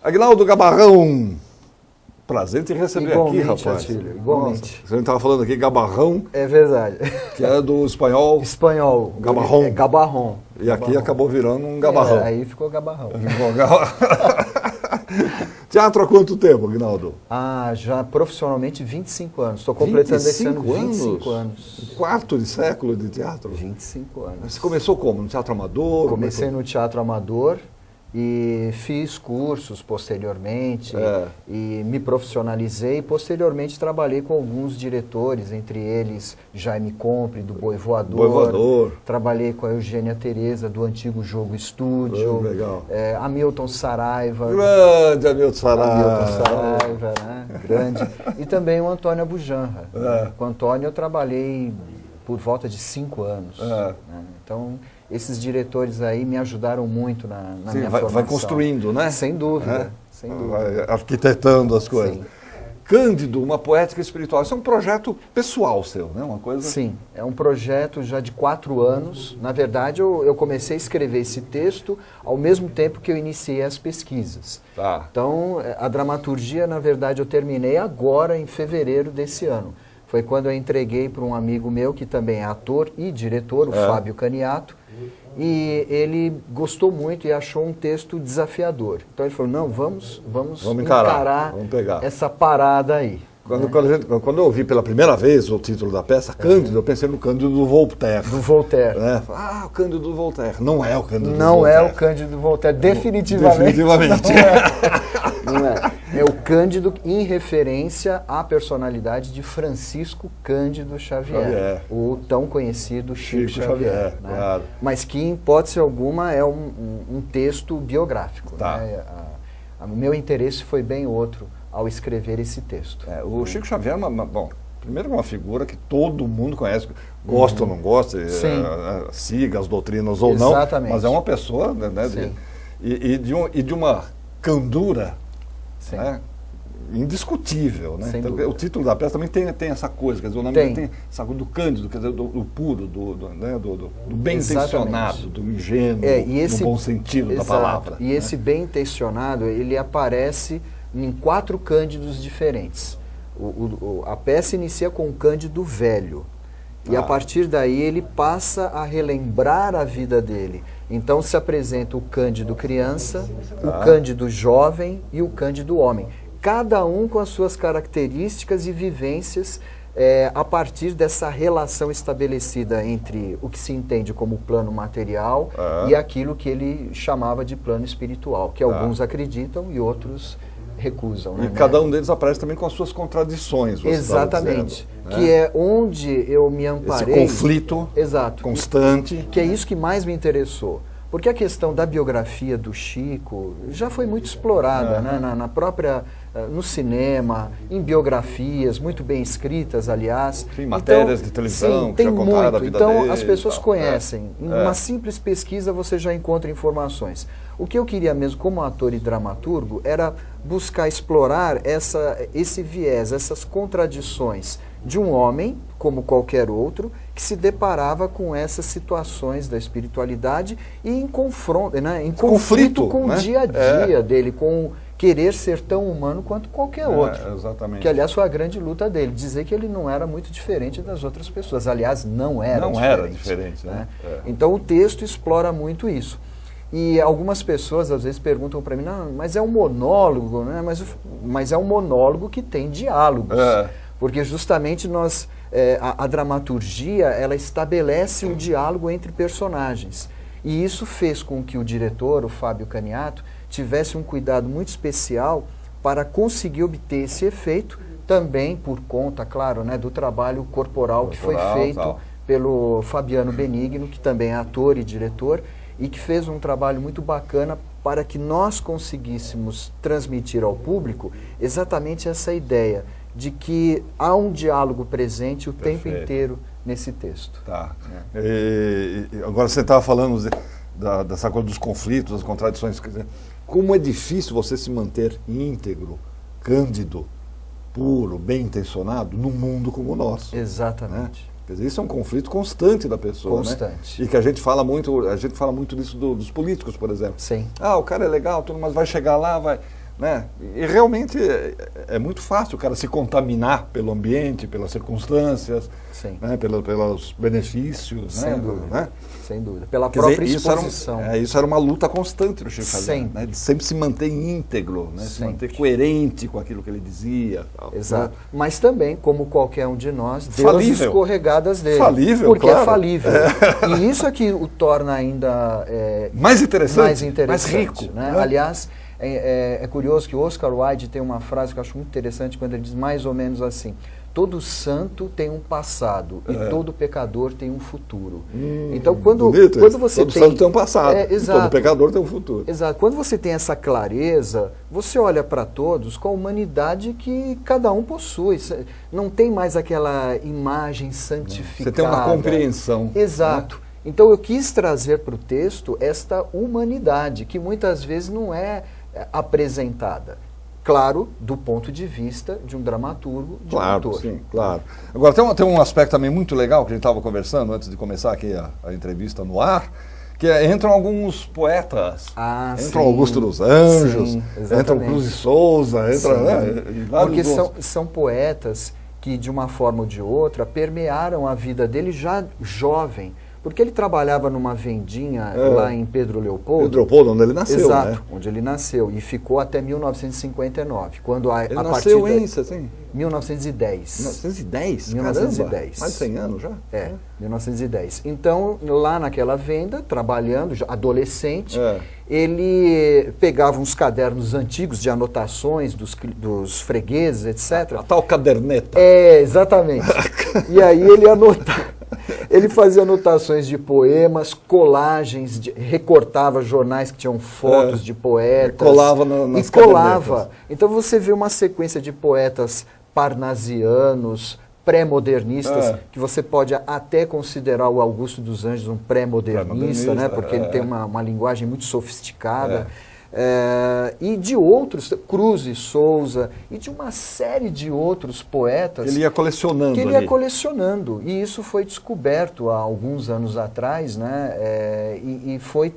Aguinaldo Gabarrão, prazer em te receber aqui, rapaz. Atílio, igualmente. Nossa, a gente estava falando aqui Gabarrão. É verdade. Que é do espanhol. Espanhol. Gabarrão. É Gabarrão. E aqui acabou virando um Gabarrão. Aí ficou Gabarrão. Teatro há quanto tempo, Aguinaldo? Já profissionalmente 25 anos. Estou completando esse ano 25 anos. Um quarto de século de teatro? 25 anos. Você começou como? No teatro amador? Comecei no teatro amador e fiz cursos posteriormente e me profissionalizei. Posteriormente trabalhei com alguns diretores, entre eles Jaime Compre, do Boi Voador. Trabalhei com a Eugênia Tereza, do antigo Jogo Estúdio. Legal. Hamilton Saraiva. Grande Hamilton Saraiva. Hamilton Saraiva, né? Grande. E também o Antônio Abujanra. Com o Antônio eu trabalhei por volta de 5 anos. Né? Então, esses diretores aí me ajudaram muito na minha formação. Vai construindo, né? Sem dúvida, sem dúvida. Vai arquitetando as coisas. Sim. Cândido, uma poética espiritual. Isso é um projeto pessoal seu, né? Uma coisa... Sim, é um projeto já de 4 anos. Na verdade, eu comecei a escrever esse texto ao mesmo tempo que eu iniciei as pesquisas. Tá. Então, a dramaturgia, na verdade, eu terminei agora em fevereiro desse ano. Foi quando eu entreguei para um amigo meu, que também é ator e diretor, o Fábio Caniato, e ele gostou muito e achou um texto desafiador. Então ele falou, não, vamos encarar vamos pegar essa parada aí. Quando eu ouvi pela primeira vez o título da peça, Cândido, eu pensei no Cândido do Voltaire. Do Voltaire. Né? O Cândido do Voltaire. Não é o Cândido do Voltaire. Não é o Cândido do Voltaire, definitivamente. Não é. É o Cândido em referência à personalidade de Francisco Cândido Xavier. O tão conhecido Chico Xavier. Né? Claro. Mas que, em hipótese alguma, é um texto biográfico. Tá. Né? O meu interesse foi bem outro ao escrever esse texto. O Chico Xavier primeiro é uma figura que todo mundo conhece, gosta ou não gosta, siga as doutrinas ou não, mas é uma pessoa de uma candura indiscutível. Né? Então, o título da peça também tem essa coisa, quer dizer, o nome tem essa coisa do cândido, quer dizer, do puro, do bem-intencionado, do ingênuo, no bom sentido da palavra. E esse bem-intencionado, ele aparece em 4 cândidos diferentes. A peça inicia com o Cândido velho. E a partir daí ele passa a relembrar a vida dele. Então se apresenta o Cândido criança, o Cândido jovem e o Cândido homem. Cada um com as suas características e vivências a partir dessa relação estabelecida entre o que se entende como plano material e aquilo que ele chamava de plano espiritual, que alguns acreditam e outros recusam. E cada um deles aparece também com as suas contradições. Exatamente. Que é onde eu me amparei. Esse conflito constante. Que é isso que mais me interessou. Porque a questão da biografia do Chico já foi muito explorada, né? No cinema, em biografias, muito bem escritas, aliás. Tem matérias de televisão que já contaram a vida dele. Então as pessoas conhecem. Em uma simples pesquisa você já encontra informações. O que eu queria mesmo, como ator e dramaturgo, era buscar explorar esse viés, essas contradições de um homem, como qualquer outro, que se deparava com essas situações da espiritualidade e em confronto, né, em conflito com o dia a dia dele, com querer ser tão humano quanto qualquer outro. Exatamente. Que, aliás, foi a grande luta dele, dizer que ele não era muito diferente das outras pessoas. Aliás, não era diferente. Né? Então o texto explora muito isso. E algumas pessoas às vezes perguntam para mim, não, mas é um monólogo, né? Mas é um monólogo que tem diálogos. Porque justamente a dramaturgia, ela estabelece um diálogo entre personagens. E isso fez com que o diretor, o Fábio Caniato, tivesse um cuidado muito especial para conseguir obter esse efeito, também por conta, claro, né, do trabalho corporal que foi feito pelo Fabiano Benigno, que também é ator e diretor, e que fez um trabalho muito bacana para que nós conseguíssemos transmitir ao público exatamente essa ideia de que há um diálogo presente o tempo inteiro nesse texto. Agora você estava falando dessa coisa dos conflitos, das contradições. Quer dizer, como é difícil você se manter íntegro, cândido, puro, bem intencionado num mundo como o nosso. Exatamente. Né? Quer dizer, isso é um conflito constante da pessoa. Constante. Né? E que a gente fala muito disso dos políticos, por exemplo. Sim. O cara é legal, mas vai chegar lá, né? E realmente é muito fácil o cara se contaminar pelo ambiente, pelas circunstâncias, né? Pelos benefícios. Sem dúvida. Né? Sem dúvida. Pela própria exposição. Isso era uma luta constante do Chico Xavier, né? De sempre se manter íntegro, né? Se manter coerente com aquilo que ele dizia. Tal, exato. Né? Mas também, como qualquer um de nós, deu as escorregadas dele. Falível, porque claro. É falível. E isso é que o torna ainda mais interessante, mais rico. Né? Aliás, é curioso que o Oscar Wilde tem uma frase que eu acho muito interessante quando ele diz mais ou menos assim: todo santo tem um passado e todo pecador tem um futuro. Então, quando você todo santo tem um passado e todo pecador tem um futuro. Exato. Quando você tem essa clareza, você olha para todos com a humanidade que cada um possui. Não tem mais aquela imagem santificada. Você tem uma compreensão. Exato. Né? Então, eu quis trazer para o texto esta humanidade, que muitas vezes não é apresentada. Claro, do ponto de vista de um dramaturgo, de um autor. Sim, claro. Agora, tem um aspecto também muito legal que a gente estava conversando antes de começar aqui a entrevista no ar, que entram alguns poetas. Entram Augusto dos Anjos, entram Cruz e Souza, porque são poetas que, de uma forma ou de outra, permearam a vida dele já jovem. Porque ele trabalhava numa vendinha lá em Pedro Leopoldo. Pedro Leopoldo, onde ele nasceu, exato, né? Onde ele nasceu. E ficou até 1959. Quando ele nasceu em 1910. 1910? 1910? Caramba, mais de 100 anos já? 1910. Então, lá naquela venda, trabalhando, adolescente, ele pegava uns cadernos antigos de anotações dos fregueses, etc. A tal caderneta. Exatamente. E aí ele anotava. Ele fazia anotações de poemas, colagens, recortava jornais que tinham fotos de poetas. Colava nas cadernetas. Então você vê uma sequência de poetas parnasianos, pré-modernistas, que você pode até considerar o Augusto dos Anjos um pré-modernista, né? Porque ele tem uma linguagem muito sofisticada. E de outros, Cruz e Souza, e de uma série de outros poetas ele ia colecionando. E isso foi descoberto há alguns anos atrás, né? E foi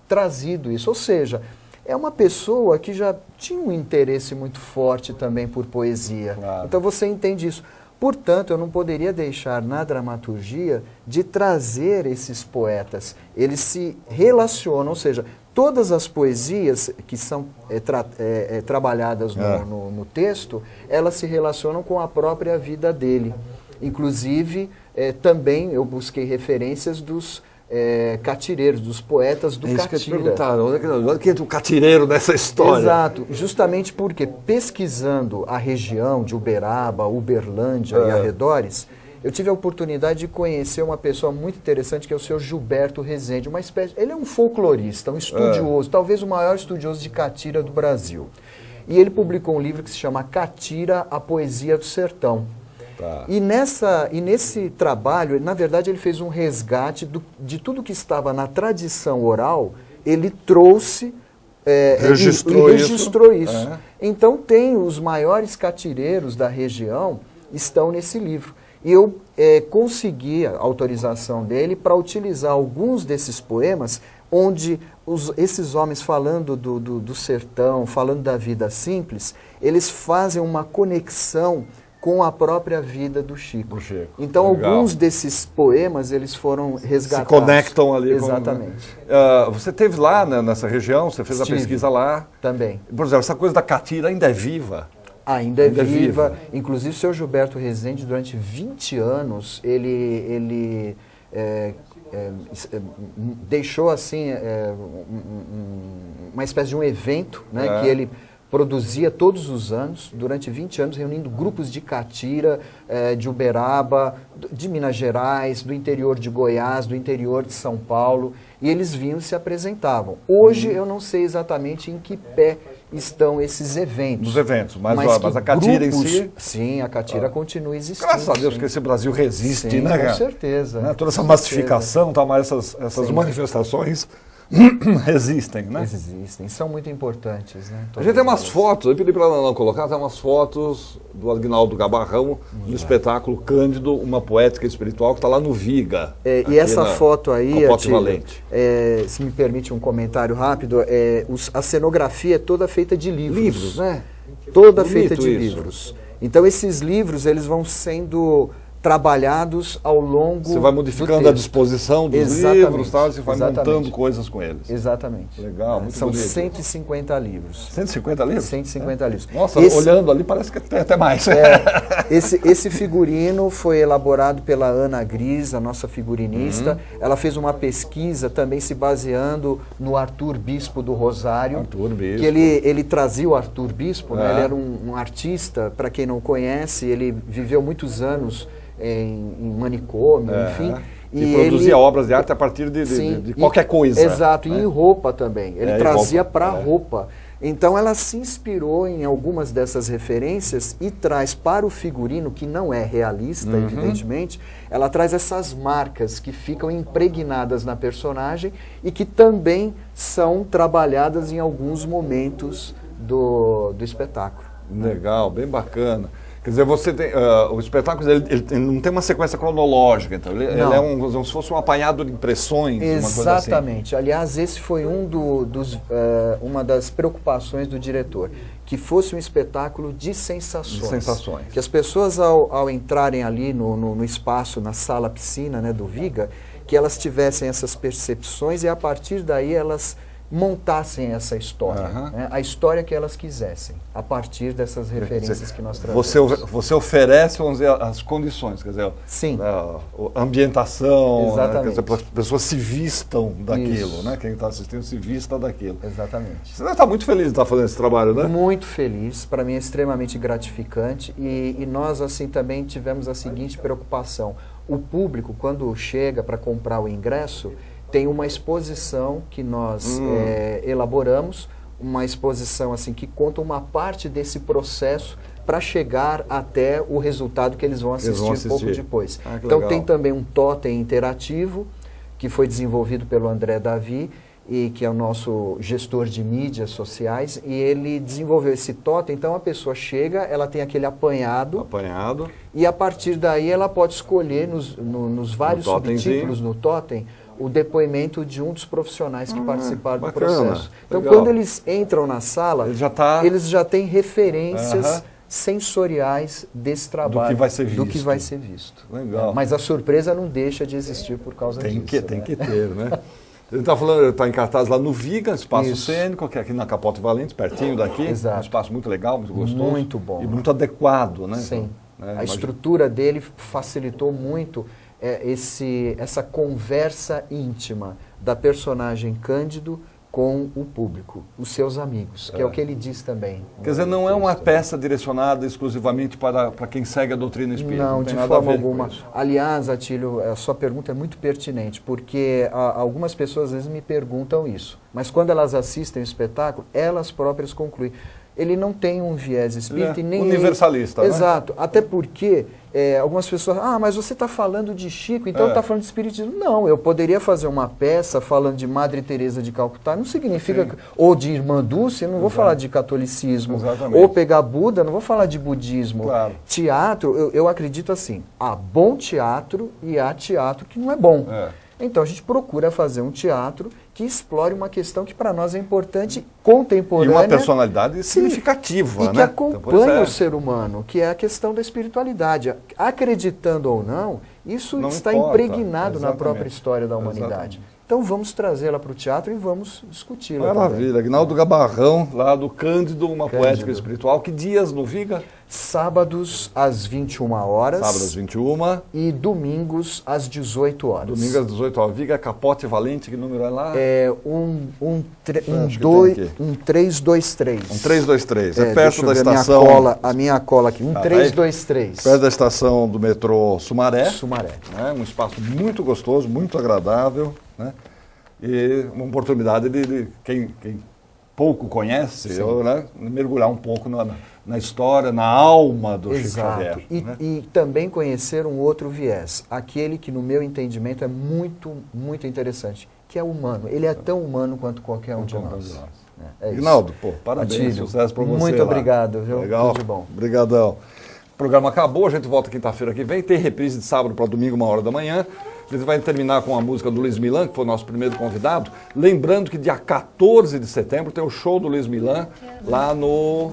trazido isso. Ou seja, é uma pessoa que já tinha um interesse muito forte também por poesia. Claro. Então você entende isso. Portanto, eu não poderia deixar na dramaturgia de trazer esses poetas. Eles se relacionam, ou seja, todas as poesias que são trabalhadas no texto, elas se relacionam com a própria vida dele. Inclusive, também eu busquei referências dos catireiros, dos poetas do Catira. Isso que eu te perguntar, onde que entra o catireiro nessa história? Exato, justamente porque pesquisando a região de Uberaba, Uberlândia e arredores, eu tive a oportunidade de conhecer uma pessoa muito interessante que é o senhor Gilberto Rezende, ele é um folclorista, um estudioso, talvez o maior estudioso de catira do Brasil. E ele publicou um livro que se chama Catira, a Poesia do Sertão. Tá. E nesse trabalho, na verdade, ele fez um resgate de tudo que estava na tradição oral, ele trouxe, registrou isso. Então tem os maiores catireiros da região, estão nesse livro. E eu consegui a autorização dele para utilizar alguns desses poemas, onde esses homens falando do sertão, falando da vida simples, eles fazem uma conexão com a própria vida do Chico. Então, legal. Alguns desses poemas, eles foram resgatados. Se conectam ali. Exatamente. Você esteve lá, né, nessa região, você fez a pesquisa lá. Também. Por exemplo, essa coisa da catira ainda é viva. Ainda é viva. Inclusive, o senhor Gilberto Rezende, durante 20 anos, ele deixou assim uma espécie de um evento, né, que ele produzia todos os anos, durante 20 anos, reunindo grupos de catira, de Uberaba, de Minas Gerais, do interior de Goiás, do interior de São Paulo, e eles vinham e se apresentavam. Hoje eu não sei exatamente em que pé estão esses eventos. Nos eventos, mas a catira grupos, em si... Sim, a catira continua existindo. Graças a Deus que esse Brasil resiste, sim, né, com certeza. Né? Toda essa massificação, essas manifestações resistem, né? Existem, são muito importantes, né? A gente tem umas fotos, eu pedi para ela não colocar, tem umas fotos do Aguinaldo Gabarrão no espetáculo Cândido, uma poética espiritual, que está lá no Viga. E essa foto aí, Valente. Se me permite um comentário rápido, a cenografia é toda feita de livros, né? Toda feita de livros. Então esses livros, eles vão sendo trabalhados ao longo do Você vai modificando a disposição dos livros, tá? Você vai montando coisas com eles. Exatamente. Legal, muito São bonito. 150 livros. 150 livros? 150 livros. Nossa, olhando ali parece que tem até mais. Esse figurino foi elaborado pela Ana Gris, a nossa figurinista. Ela fez uma pesquisa também se baseando no Arthur Bispo do Rosário. Arthur Bispo. Que ele trazia o Arthur Bispo, né? Ele era um artista, para quem não conhece, ele viveu muitos anos em manicômio, enfim. E produzia obras de arte a partir de qualquer coisa. Exato, e em roupa também. Ele trazia para roupa. Então ela se inspirou em algumas dessas referências e traz para o figurino, que não é realista, evidentemente, ela traz essas marcas que ficam impregnadas na personagem e que também são trabalhadas em alguns momentos do espetáculo. Legal, bem bacana. Quer dizer, você tem, o espetáculo ele não tem uma sequência cronológica, então ele é como se fosse um apanhado de impressões, uma coisa assim. Exatamente. Aliás, esse foi uma das preocupações do diretor, que fosse um espetáculo de sensações. Que as pessoas, ao entrarem ali no espaço, na sala piscina, né, do Viga, que elas tivessem essas percepções e a partir daí elas montassem essa história, né? A história que elas quisessem, a partir dessas referências que nós trazemos. Você oferece, vamos dizer, as condições, quer dizer, sim, a ambientação, exatamente, né? Quer dizer, as pessoas se vistam daquilo, né? Quem está assistindo se vista daquilo. Exatamente. Você deve estar muito feliz de estar fazendo esse trabalho, né? Muito feliz, para mim é extremamente gratificante e nós assim também tivemos a seguinte preocupação, o público quando chega para comprar o ingresso, tem uma exposição que nós elaboramos, uma exposição assim que conta uma parte desse processo para chegar até o resultado que eles vão assistir pouco depois. Então legal. Tem também um totem interativo que foi desenvolvido pelo André Davi, e que é o nosso gestor de mídias sociais, e ele desenvolveu esse totem, então a pessoa chega, ela tem aquele apanhado, e a partir daí ela pode escolher nos vários subtítulos no totem, o depoimento de um dos profissionais que participaram do processo. Então, quando eles entram na sala, eles já têm referências sensoriais desse trabalho, do que vai ser visto. Legal. Mas a surpresa não deixa de existir por causa disso. Tem que ter, né? Ele está falando, está em cartaz lá no Viga, espaço cênico, que é aqui na Capote Valente, pertinho daqui. Exato. Um espaço muito legal, muito gostoso. Muito bom. E muito adequado, né? Sim. A estrutura dele facilitou muito essa conversa íntima da personagem Cândido com o público, os seus amigos, que é o que ele diz também. Quer dizer, não é uma peça direcionada exclusivamente para quem segue a doutrina espírita. Não, de forma alguma. Aliás, Atílio, a sua pergunta é muito pertinente, porque algumas pessoas às vezes me perguntam isso, mas quando elas assistem o espetáculo, elas próprias concluem. Ele não tem um viés espírita e nem universalista, né? Exato, até porque algumas pessoas, mas você está falando de Chico, então está falando de espiritismo. Não, eu poderia fazer uma peça falando de Madre Teresa de Calcutá, não significa, ou de Irmã Dulce, não vou falar de catolicismo, ou pegar Buda, não vou falar de budismo. Claro. Teatro, eu acredito assim, há bom teatro e há teatro que não é bom. Então a gente procura fazer um teatro que explore uma questão que para nós é importante, contemporânea. E uma personalidade significativa, e que acompanha o ser humano, que é a questão da espiritualidade. Acreditando ou não, isso está impregnado na própria história da humanidade. Então vamos trazê-la para o teatro e vamos discuti-la. Maravilha. Aguinaldo Gabarrão, lá do Cândido, uma poética espiritual. Que dias no Viga? Sábados às 21 horas. Sábados às 21. E domingos às 18 horas. Domingos às 18 horas. Viga Capote Valente, que número é lá? É 1323. 1323. É perto da estação. A minha cola aqui. 1323. Perto da estação do metrô Sumaré. Sumaré. Um espaço muito gostoso, muito agradável. Né? E uma oportunidade de quem pouco conhece, mergulhar um pouco na história, na alma do Chico Xavier. E também conhecer um outro viés, aquele que no meu entendimento é muito, muito interessante, que é humano. Ele é tão humano quanto qualquer um de nós. É isso. Ignaldo, pô, parabéns, Atílio, sucesso para você. muito obrigado, viu? Legal. Tudo de bom. Obrigadão. O programa acabou, a gente volta quinta-feira que vem, tem reprise de sábado para domingo, 1h. A gente vai terminar com a música do Luiz Milan, que foi o nosso primeiro convidado. Lembrando que dia 14 de setembro tem o show do Luiz Milan lá no...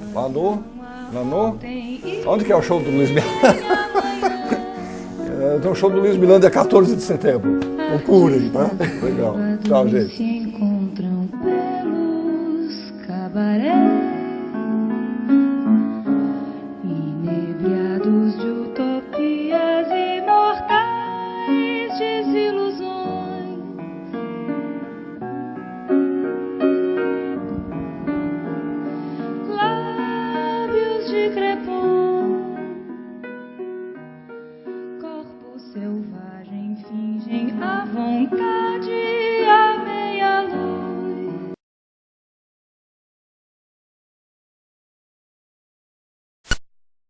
Onde que é o show do Luiz Milan? Tem um show do Luiz Milan dia 14 de setembro. Procurem, tá? Legal. Tchau, gente.